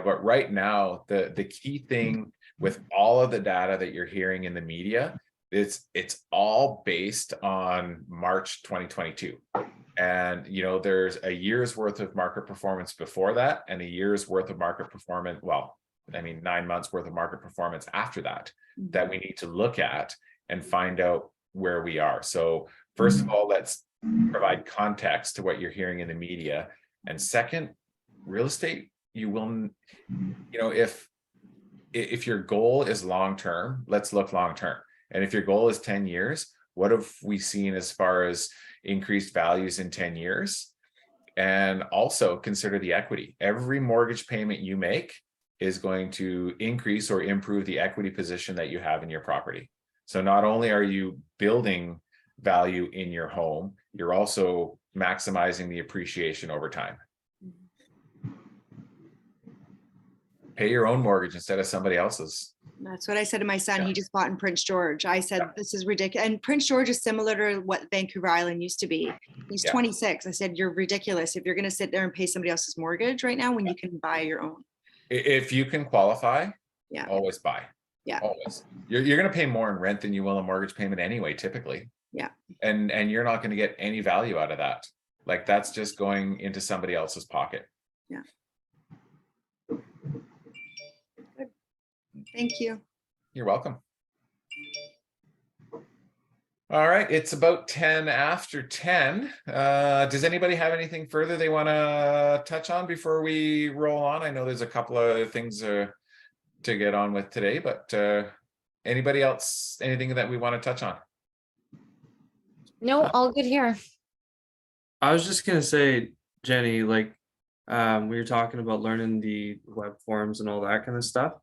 But right now, the key thing with all of the data that you're hearing in the media, it's all based on March 2022. And there's a year's worth of market performance before that, and a year's worth of market performance. 9 months worth of market performance after that we need to look at and find out where we are. So first of all, let's provide context to what you're hearing in the media. And second, real estate, you will, if your goal is long-term, let's look long-term. And if your goal is 10 years, what have we seen as far as increased values in 10 years? And also consider the equity. Every mortgage payment you make is going to increase or improve the equity position that you have in your property. So not only are you building value in your home, you're also maximizing the appreciation over time. Pay your own mortgage instead of somebody else's. That's what I said to my son. He just bought in Prince George. I said, this is ridiculous. And Prince George is similar to what Vancouver Island used to be. He's 26. I said, you're ridiculous if you're going to sit there and pay somebody else's mortgage right now when you can buy your own. If you can qualify, always buy. Yeah. Always. You're going to pay more in rent than you will a mortgage payment anyway, typically. Yeah. And you're not going to get any value out of that. Like that's just going into somebody else's pocket. Yeah. Thank you. You're welcome. All right, it's about 10 after 10. Does anybody have anything further they want to touch on before we roll on? I know there's a couple of things to get on with today, but anybody else, anything that we want to touch on? No, all good here. I was just gonna say, Jenny, like we were talking about learning the web forms and all that kind of stuff.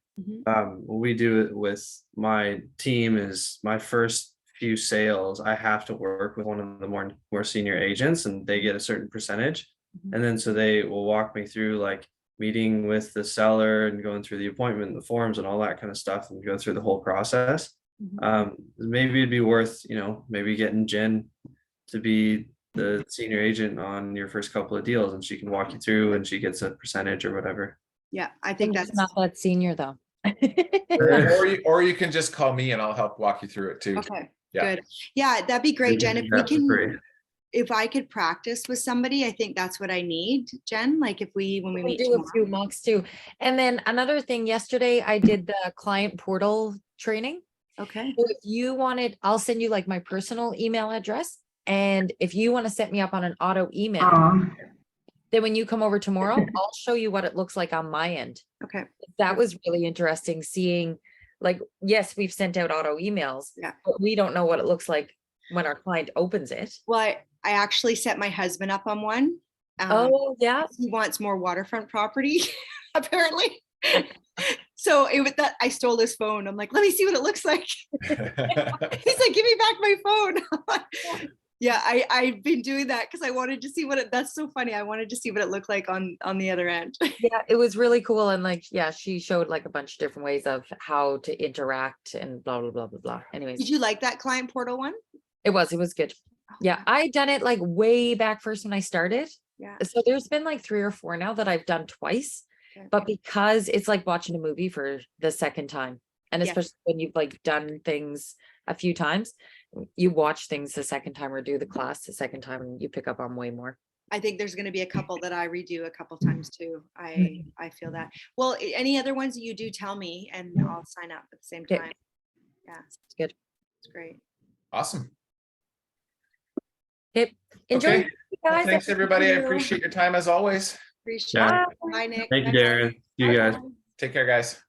What we do it with my team is my first few sales, I have to work with one of the more senior agents, and they get a certain percentage. And then so they will walk me through like meeting with the seller and going through the appointment, the forms and all that kind of stuff, and go through the whole process. Maybe it'd be worth, maybe getting Jen to be the senior agent on your first couple of deals, and she can walk you through and she gets a percentage or whatever. Yeah, I think that's not that senior though. or you can just call me and I'll help walk you through it too. okay. Yeah. Good. Yeah, that'd be great, Jen. If we That's can, great. if I could practice with somebody, I think that's what I need, Jen. Like when we meet do tomorrow. a few mocks too. And then another thing, yesterday I did the client portal training. Okay. So if you wanted, I'll send you like my personal email address. And if you want to set me up on an auto email, then when you come over tomorrow, I'll show you what it looks like on my end. Okay. That was really interesting seeing, like, yes, we've sent out auto emails, but we don't know what it looks like when our client opens it. Well, I actually set my husband up on one. Oh, yeah. He wants more waterfront property, apparently. So it was that I stole his phone. I'm like, let me see what it looks like. He's like, give me back my phone. Yeah, I've been doing that because I wanted to see that's so funny. I wanted to see what it looked like on the other end. Yeah, it was really cool. And like, yeah, she showed like a bunch of different ways of how to interact and blah, blah, blah, blah, blah. Anyways. Did you like that client portal one? It was good. Yeah, I had done it like way back first when I started. Yeah. So there's been like 3 or 4 now that I've done twice, but because it's like watching a movie for the second time. And especially when you've like done things a few times, you watch things the second time or do the class the second time and you pick up on way more. I think there's going to be a couple that I redo a couple times too. I feel that. Well, any other ones that you do, tell me and I'll sign up at the same time. Yeah. It's good. It's great. Awesome. Enjoy, Okay. guys. Thanks everybody. I appreciate your time as always. Appreciate Yeah. it. Bye, Nick. Thank you, Bye, Darren. See you guys. Take care, guys.